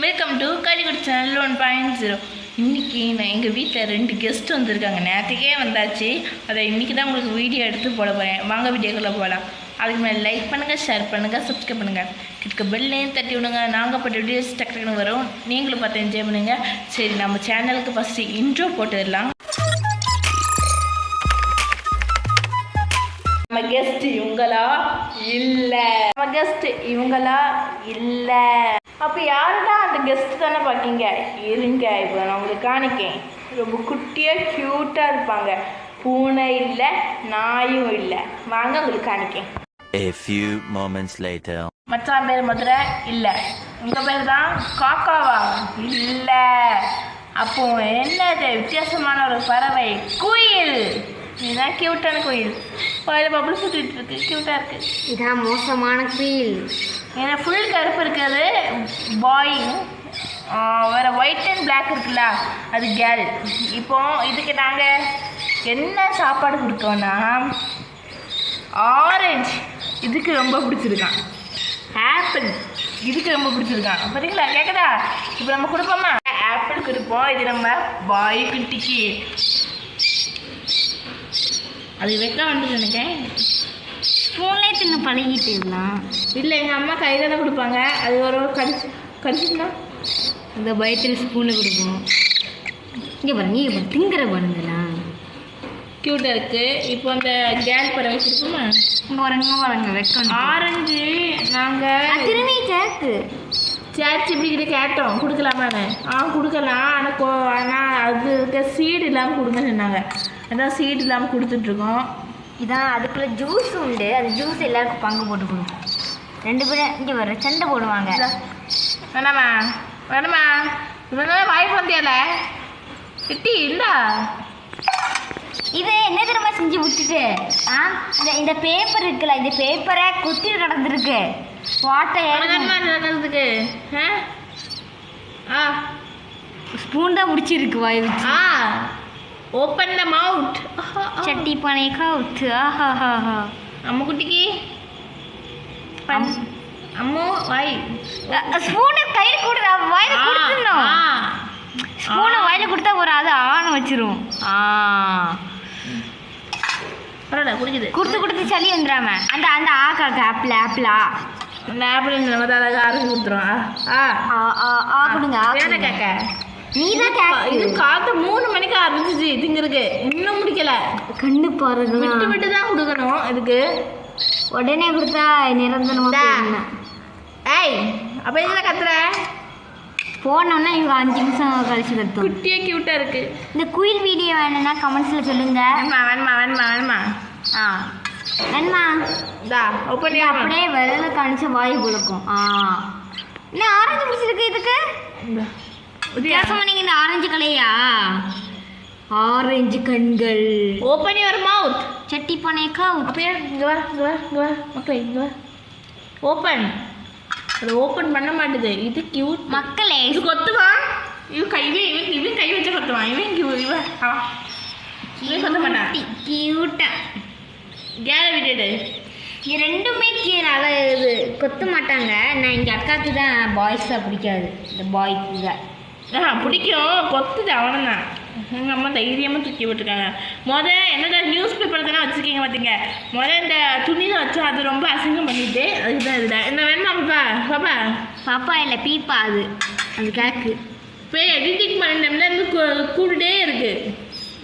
Welcome to காலிகுடி channel 1.0. இன்றைக்கி நான் எங்கள் வீட்டில் 2 கெஸ்ட் வந்திருக்காங்க. நேற்றுக்கே வந்தாச்சு. அதை இன்றைக்கி தான் உங்களுக்கு வீடியோ எடுத்து போட போகிறேன். வாங்க வீடியோக்குள்ளே போகலாம். அதுக்கு மேலே லைக் பண்ணுங்கள், ஷேர் பண்ணுங்கள், சப்ஸ்கிரைப் பண்ணுங்கள். கிட்ட பெல்லையும் தட்டி விடுங்க. நாங்கள் போட்ட வீடியோஸ் டக்குன்னு வரும். நீங்களும் பார்த்து என்ஜாய் பண்ணுங்கள். சரி, நம்ம சேனலுக்கு ஃபஸ்ட்டு இன்ட்ரோ போட்டுடலாம். நம்ம கெஸ்ட் இவங்களா இல்லை, நம்ம கெஸ்ட் இவங்களா இல்லை. அப்போ யாருதான் அந்த கெஸ்ட் தானே பார்க்கிங்க. இருங்க, இப்போ நான் உங்களுக்கு காணிக்கேன். ரொம்ப குட்டியாக க்யூட்டாக இருப்பாங்க. பூனை இல்லை, நாயும் இல்லை. வாங்க உங்களுக்கு காணிக்கேன். A few moments later. மச்சான் பேர் மதுரை இல்லை. உங்கள் பேர் தான் காக்காவா இல்லை. அப்போ என்னது வித்தியாசமான ஒரு பறவை? குயில். இதுதான் க்யூட்டான குயில். கோயில பப்புள் சுற்றிட்டு இருக்கு, க்யூட்டாக இருக்குது. இதான் மோசமான குயில். ஏன்னா ஃபுல் கருப்பு இருக்காது பாய், வேறு ஒயிட் அண்ட் பிளாக் இருக்குல்ல, அது கேர்ள். இப்போ இதுக்கு நாங்கள் என்ன சாப்பாடு கொடுத்தோன்னா ஆரஞ்சு இதுக்கு ரொம்ப பிடிச்சிருக்கான், ஆப்பிள் இதுக்கு ரொம்ப பிடிச்சிருக்கான். பார்த்தீங்களா, கேட்குதா? இப்போ நம்ம கொடுப்போமா? ஆப்பிள் கொடுப்போம். இது நம்ம பாய் குட்டிக்கு. அது வைக்க வந்துட்டு நினைக்கிறேன். ஸ்பூன்லேயே தின்னு பழகிட்டுலாம் இல்லை, எங்கள் அம்மா கையில் தான் கொடுப்பாங்க. அது ஒரு கடிச்சுன்னா இந்த பயத்தில் ஸ்பூனில் கொடுப்போம். இங்கே பாருங்க, இங்கே பாருங்க, திங்கிற பாருங்கலாம் க்யூட்டாக இருக்குது. இப்போ அந்த கேல் பறவை கொடுப்போமா? இங்கே வரங்க வைக்கணும். ஆரஞ்சு நாங்கள் திரும்பி கேக்கு சேர்ச்சி இப்படி கேட்டோம், கொடுக்கலாமான்னு. கொடுக்கலாம். ஆனால் அதுக்கு சீடு இல்லாமல் கொடுங்க சொன்னாங்க. அதான் சீடு இல்லாமல் கொடுத்துட்ருக்கோம். இதான் அதுக்குள்ளே ஜூஸ் உண்டு. அது ஜூஸ் எல்லாருக்கும் பங்கு போட்டு கொடுக்கும். 2 பேரும் இங்கே வர சண்டை போடுவாங்க. வேணாமா வேணாமா, இவங்க வாய்ப்பு வந்தியால கிட்டி இல்லை. இது என்ன தெரியுமா செஞ்சு விட்டுட்டு இந்த பேப்பர் இருக்குல்ல, இந்த பேப்பரை குத்தி கிடந்துருக்கு. வாட்டை நடக்கிறதுக்கு ஸ்பூன் தான் முடிச்சிருக்கு வாய் வச்சு. ஓப்பன் த மவுத். சட்டி பானை கவுத்து. ஆஹா அம்மு குட்டிக்கு அம்மு வாய். ஸ்பூனை கையில் கொடுத்தா வாயில் கொடுத்துடணும். ஸ்பூனை வாயில் கொடுத்தா ஒரு அது ஆணை வச்சிரும். பரவாயில்ல, குடிக்குது. கொடுத்து சளி வந்துடாம. அந்த அந்த ஆக்காக்கு ஆப்பிளா அந்த ஆப்பிள் நம்ம தான் அரைச்சி கொடுத்துருவோம். கொடுங்க. வேணா கேட்க நீ தான் கேட்க. இது காத்து 3 மணிக்கு ஆரம்பிச்சிச்சு திங்கிறதுக்கு. இன்னும் முடிக்கல. கண்டு பாருங்க, விட்டு தான் கொடுக்கணும். இதுக்கு உடனே கொடுத்தா நிரந்தரமா. ஏய், அப்போ இதெல்லாம் கத்துற போனோன்னா இவங்க 5 நிமிஷம் கழிச்சு கத்தும். குட்டியாக க்யூட்டாக இருக்கு. இந்த குயில் வீடியோ வேணும்னா கமெண்ட்ஸில் சொல்லுங்க. வேணுமா வேணுமா இதா ஓப்பன் அப்படியே வெள்ளை காணிச்ச வாய் கொடுக்கும். இன்னும் ஆரஞ்சு பிடிச்சிருக்கு. இதுக்கு வித்தியாசமா நீங்கள் இந்த ஆரஞ்சு கலையா? ஆரஞ்சு கண்கள். Open your mouth. சட்டி பானைக்கா அப்படியே இங்கே வர மக்களே, இங்கே வர. ஓப்பன். அது ஓப்பன் பண்ண மாட்டுது. இது கியூட் மக்களே. இது கொத்துவா. இவன் கை வச்ச கொத்துவான். இவன் கொத்த மாட்டான். கியூட்டா கேரை விட்டுடு. இது ரெண்டுமே கீழே இது கொத்த மாட்டாங்க. நான் எங்கள் அக்காவுக்கு தான் பாய்ஸ் தான் பிடிக்காது. இந்த பாய்க்கு தான் பிடிக்கும், கொத்துது அவனதான். எங்கள் அம்மா தைரியமாக தூக்கி விட்டுருக்காங்க. என்னோட நியூஸ் பேப்பர் தானே வச்சுருக்கீங்க பார்த்தீங்க. இந்த துணி தான் வச்சோம். அது ரொம்ப அசிங்கம் பண்ணிட்டு அதுதான் இதுதான். என்ன வேணுமா பாப்பா? பாப்பா இல்லை, பீப்பா. அது கேக்கு போய் எடிட்டிங் பண்ணிட்டோம்னா இருந்து கூட்டுகிட்டே இருக்குது.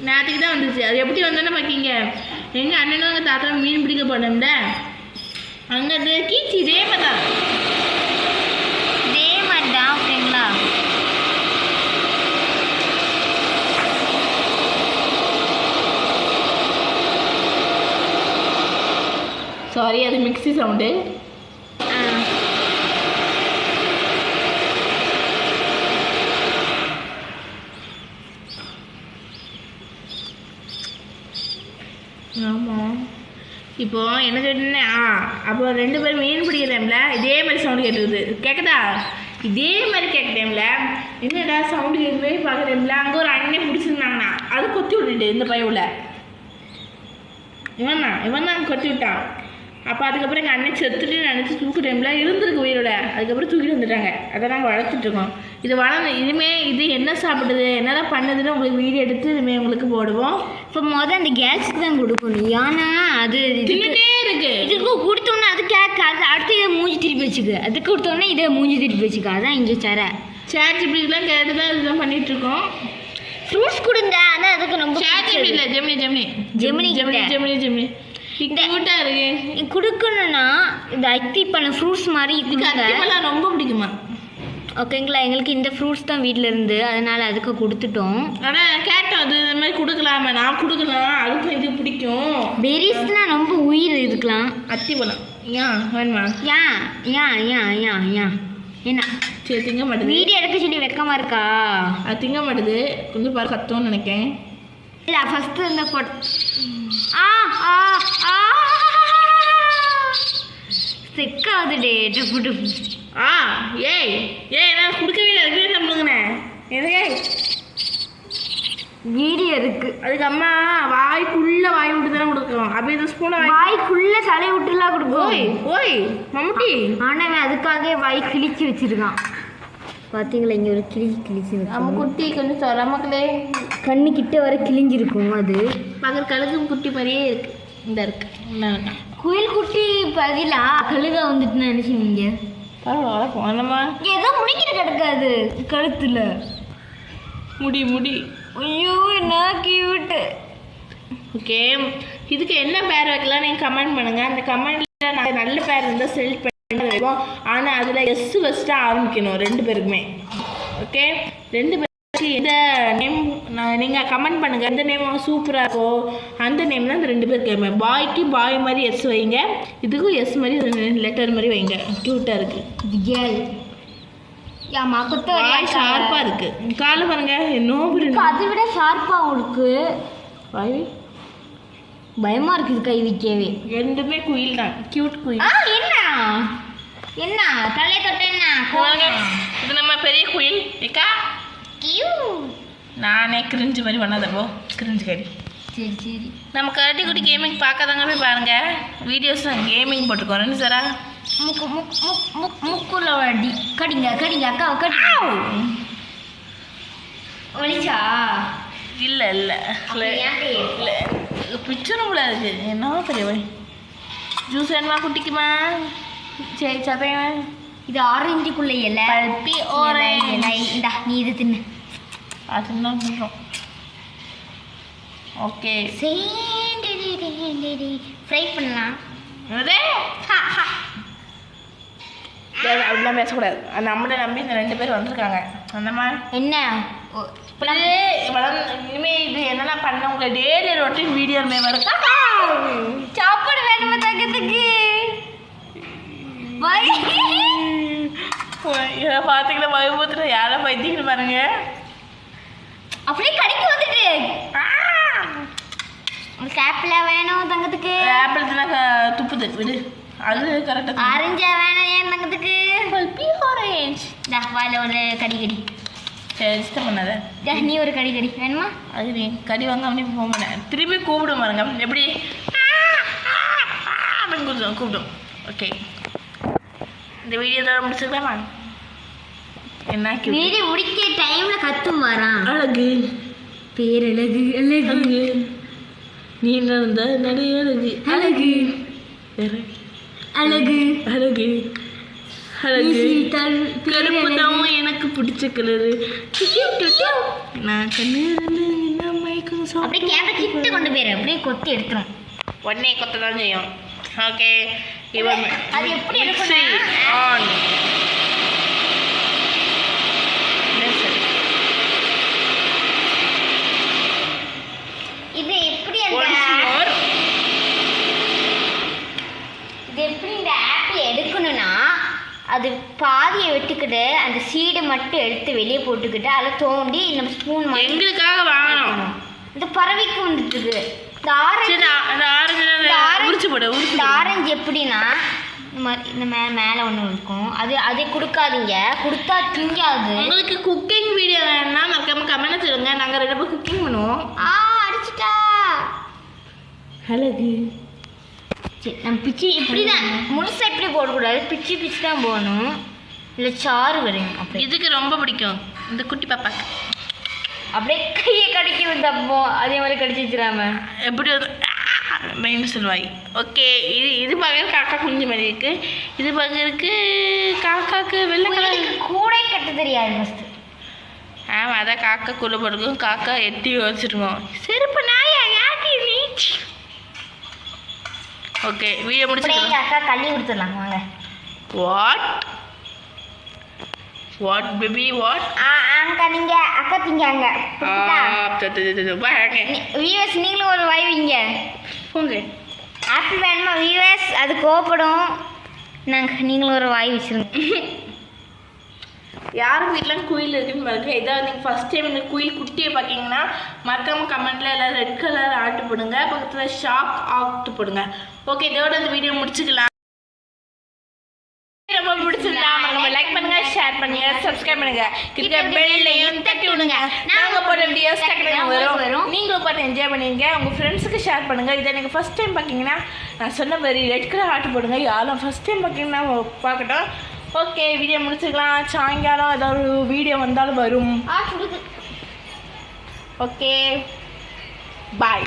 நேற்றுக்கு தான் வந்துச்சு. அது எப்படி வந்தோன்னு பார்க்கிங்க. எங்கள் அண்ணனும் எங்கள் தாத்தா மீன் பிடிக்க போனோம்ல, அங்கே அந்த கீச்சி இதே மாதிரி தான். ஓகேங்களா? சாரி, அது மிக்ஸி சவுண்டு. ஆமாம், இப்போ என்ன சொல்லிட்டேன்னா அப்போ 2 பேரும் மீன் பிடிக்கிற டைமில் இதே மாதிரி சவுண்டு கேட்டுருக்குது. கேட்குதா? இதே மாதிரி கேட்க டைமில் என்னடா சவுண்டு கேட்குவே பார்க்குற டைமில் அங்கே ஒரு அண்ணனே பிடிச்சிருந்தாங்கண்ணா. அது கொத்தி விட்டுட்டு இந்த பையவில் இவன் தான் கொத்தி விட்டான். அப்போ அதுக்கப்புறம் எங்கள் அண்ணன் செத்துட்டு நினச்சி தூக்கு டைமில் இருந்திருக்கு உயிரோட. அதுக்கப்புறம் தூக்கிட்டு வந்துட்டாங்க. அதை நாங்கள் வளர்த்துட்ருக்கோம். இது இனிமேல் இது என்ன சாப்பிடுது என்னதான் பண்ணுதுன்னு உங்களுக்கு வீடியோ எடுத்து இனிமேல் உங்களுக்கு போடுவோம். இப்போ அந்த கேஸுக்கு தான் கொடுக்கணும். ஏன்னா அது தின்னுட்டே இருக்கு. இதுக்கு கொடுத்தோன்னே அது கேட்காது. அடுத்து இதை மூஞ்சி திருப்பி வச்சுக்கு. அதுக்கு கொடுத்தோன்னே இதை மூஞ்சி திருப்பி வச்சுக்க. அதான் இங்கே ChatGPTலாம் கேட்டு தான் இதுதான் பண்ணிகிட்ருக்கோம். ஃப்ரூட்ஸ் கொடுங்க. ஆனால் அதுக்கு ரொம்ப ChatGPT இல்லை, ஜெமினி கியூட்டா இருக்கு. கொடுக்கணும்னா இந்த அத்திப்பழ ஃப்ரூட்ஸ் மாதிரி அத்திப்பழம் ரொம்ப பிடிக்குமா? ஓகேங்களா, எங்களுக்கு இந்த ஃப்ரூட்ஸ் தான் வீட்டில் இருந்து, அதனால அதுக்கு கொடுத்துட்டோம். ஆனால் கேட்டோம் அது இந்த மாதிரி கொடுக்கலாமே, நான் கொடுக்கலாம், அதுக்கும் இது பிடிக்கும். பெரிஸ்லாம் ரொம்ப உயிர் இதுக்கலாம். அத்திப்பழம் ஏன் வேணுமா? ஏன் என்ன சரி திங்க மாட்டேது. வீடியோ எடுக்க சொல்லி வெக்கமா இருக்கா? அது திங்க மாட்டேது. கொஞ்சம் பாரு கத்தோன்னு நினைக்கேன். இல்லை ஃபஸ்ட்டு இந்த செக்காது டேட்டு. ஏய் நான் கொடுக்கவே இல்லை. அதுக்கு நம்புங்கண்ணே எதுக்கே வீடியோ இருக்கு. அதுக்கு அம்மா வாய்க்குள்ள வாய் விட்டு தானே கொடுக்கணும். அப்படி இந்த ஸ்பூனை வாய்க்குள்ள சலை விட்டுலாம் கொடுக்கும். ஓய் மம்முட்டி. ஆனால் அதுக்காக வாய் கிழிச்சு வச்சிருக்கான். பார்த்தீங்களா, இங்கே ஒரு கிழிச்சு நம்ம குட்டி கொஞ்சம் நமக்குள்ளே கண்ணு கிட்ட வர கிழிஞ்சிருக்கும். அது பகல் கழுகு குட்டி மாதிரியே இருக்கு. இந்த இருக்கு குயில் குட்டி பதிலா கழுகா வந்துட்டுன்னு நினைச்சுவீங்க. பரவாயில்ல ஏதோ முடிக்கிட்டு கிடக்காது கழுத்துல முடி. ஐயோ என்ன கியூட்டு. ஓகே, இதுக்கு என்ன பேர் வைக்கலாம் நீங்கள் கமெண்ட் பண்ணுங்கள். அந்த கமெண்ட்டில் நாங்கள் நல்ல பேர் இருந்தால் செலக்ட் பண்ணி வைப்போம். ஆனால் அதில் எஸ் வச்சுட்டு ஆரம்பிக்கணும் 2 பேருக்குமே. ஓகே, 2 பேருக்கு எந்த நேம் நீங்கள் கமெண்ட் பண்ணுங்கள். எந்த நேம் சூப்பராக இருக்கோ அந்த நேம் தான் அந்த 2 பேருக்கு. பாய்க்கு பாய் மாதிரி எஸ் வைங்க, இதுக்கும் எஸ் மாதிரி லெட்டர் மாதிரி வைங்க. க்யூட்டாக இருக்குது. கேர்ள் வாய் ஷார்ப்பாக இருக்குது. காலை பாருங்க நோபு. அதை விட ஷார்ப்பாக இருக்கு. வாய் பயமாக இருக்குது கை வைக்கவே. 2மே குயில் தான். க்யூட் குயில். என்ன தலையை தொட்டேன்னா இது நம்ம பெரிய குயில். ஏக்கா நானே கிரிஞ்சு மாதிரி பண்ணாதப்போ கிரிஞ்சு கடி. சரி நம்ம கரடி குட்டி கேமிங் பார்க்காதவங்க போய் பாருங்க. வீடியோஸ் கேமிங் போட்டுக்கோறேன்னு சாரா. முக்குள்ள அடி கடிங்க அக்கா கடி. ஒளிச்சா இல்லை பிச்சரும் கூட இருக்கு. என்ன பெரியவா ஜூஸ் வேணுமா குட்டிக்குமா? சரி சதையன். இது ஆரஞ்சுக்குள்ள இலை. பல்பி ஆரஞ்சு. இந்தா நீ இது தின்னு. அதுதான் பண்ணுறோம். ஓகே ஃப்ரை பண்ணலாம். அப்படிலாம் பேசக்கூடாது. நம்மளை நம்பி இந்த 2 பேர் வந்திருக்காங்க. அந்த மாதிரி என்ன இனிமேல் இது என்னெல்லாம் பண்ண உங்களை டெய்லி ரொட்டீன் வீடியோ வரும். சாப்பாடு வேணுமா தங்கத்துக்கு? பார்த்தீங்களா பயபூத்துட்டு யாரை பைத்தியங்கள் பாருங்க. அப்படியே கடைக்கு வந்துட்டு ஆப்பிள் வேணும் தங்கத்துக்கு. ஆப்பிள் துப்புது விடு. அது கரெக்டாக. ஆரஞ்சா வேணும் ஏன் தங்கத்துக்கு? பல்பி ஆரஞ்சு. வாயில் ஒரு கடி சரி இஷ்டம் பண்ணாத. நீ ஒரு கடி வேணுமா? அது நீ கடி வாங்காமனே போக மாட்டேன். திரும்பி கூப்பிடும் பாருங்க. எப்படி அப்படின்னு கூப்பிடும். ஓகே, இந்த வீடியோ முடிச்சுக்கலாமா? என்ன வீடியோ முடிக்க டைம்ல கத்தும் வரான். அழகு பேர் அழகு நீ நடந்த நடை அழகு அழகு அழகு அழகு அழகு கருப்பு தான் எனக்கு பிடிச்ச கலரு. நான் கண்ணு அப்படியே கேமரா கிட்ட கொண்டு போயிரு. அப்படியே கொத்தி எடுத்துரும். உடனே கொத்த தான் செய்யும். ஓகே, இவன் அது எப்படி ஆன். இது எப்படி இந்த ஆப்பிள் எடுக்கணும்னா அது பாதியை வெட்டிக்கிட்டு அந்த சீடை மட்டும் எடுத்து வெளியே போட்டுக்கிட்டு அதில் தோண்டி நம்ம ஸ்பூன் எங்களுக்காக வாங்கணும். இந்த பறவைக்கு வந்துட்டு இந்த ஆரஞ்சு எப்படின்னா இந்த மேலே ஒன்று இருக்கும். அதை கொடுக்காதீங்க. கொடுத்தா திங்காது. உங்களுக்கு குக்கிங் வீடியோ வேணும்னா மறக்காம கமெண்ட் சொல்லுங்க. நாங்கள் 2 பேரும் குக்கிங் பண்ணுவோம். அடிச்சிட்டா அழகு சரி நம்ம பிச்சு இப்படி தான் முழுசாக இப்படி போடக்கூடாது, பிச்சு பிச்சு தான் போடணும், இல்லை சாறு வரையும். அப்படி இதுக்கு ரொம்ப பிடிக்கும் இந்த குட்டி பாப்பாக்கு. அப்படியே கையை கடிக்கிறது தப்போ அதே மாதிரி கடிச்சு வச்சிடாம எப்படி ஒரு மைனஸ் சொல்வாய். ஓகே, இது பார்க்க காக்கா குஞ்சு மாதிரி இருக்கு. இது பார்க்கறதுக்கு காக்காக்கு வெள்ளை கலர் கூடை கட்ட தெரியாது ஃபஸ்ட்டு. ஆமாம், அதான் காக்கா கூட படுக்கும், காக்கா எட்டி வச்சுருக்கோம். செருப்பு நாயா யாருக்கு நீ? ஓகே, வீடியோ முடிச்சு அக்கா கள்ளி கொடுத்துடலாம் வாங்க. What baby what? அக்கா நீங்க அக்கா திங்காங்க வீவர்ஸ், நீங்களும் ஒரு வாய் வைங்க. போங்க. ஆப்பிள் வேணுமா வீவர்ஸ்? அது கோவப்படும். நீங்களும் ஒரு வாய் வச்சுருங்க. யார் வீட்டில் குயில் இருக்குன்னு பாருங்க. ஏதாவது நீங்கள் ஃபஸ்ட் டைம் இந்த குயில் குட்டியை பார்த்தீங்கன்னா மறக்காமல் கமெண்ட்டில் எல்லாம் ரெட் கலர் ஆட்டு போடுங்க, பக்கத்தில் ஷாக் ஆட்டு போடுங்க. ஓகே, இதோட இந்த வீடியோ முடிச்சுக்கலாம். ரொம்ப பிடிச்சிருந்தா நம்ம லைக் பண்ணுங்க, ஷேர் பண்ணுங்க, சப்ஸ்கிரைப் பண்ணுங்க, கிட்ட பெல்லையும் தட்டி விடுங்க. நாங்கள் போடுற வீடியோஸ் டக்குனு வரும். நீங்களும் பார்த்து என்ஜாய் பண்ணுவீங்க. உங்கள் ஃப்ரெண்ட்ஸுக்கு ஷேர் பண்ணுங்கள். இதை எனக்கு ஃபஸ்ட் டைம் பார்த்தீங்கன்னா நான் சொன்ன மாதிரி ரெட் கலர் ஆட்டு போடுங்க. யாரும் ஃபஸ்ட் டைம் பார்த்தீங்கன்னா பார்க்கட்டும். ஓகே, வீடியோ முடிச்சுக்கலாம். சாயங்காலம் ஏதாவது ஒரு வீடியோ வந்தாலும் வரும். ஓகே, பாய்.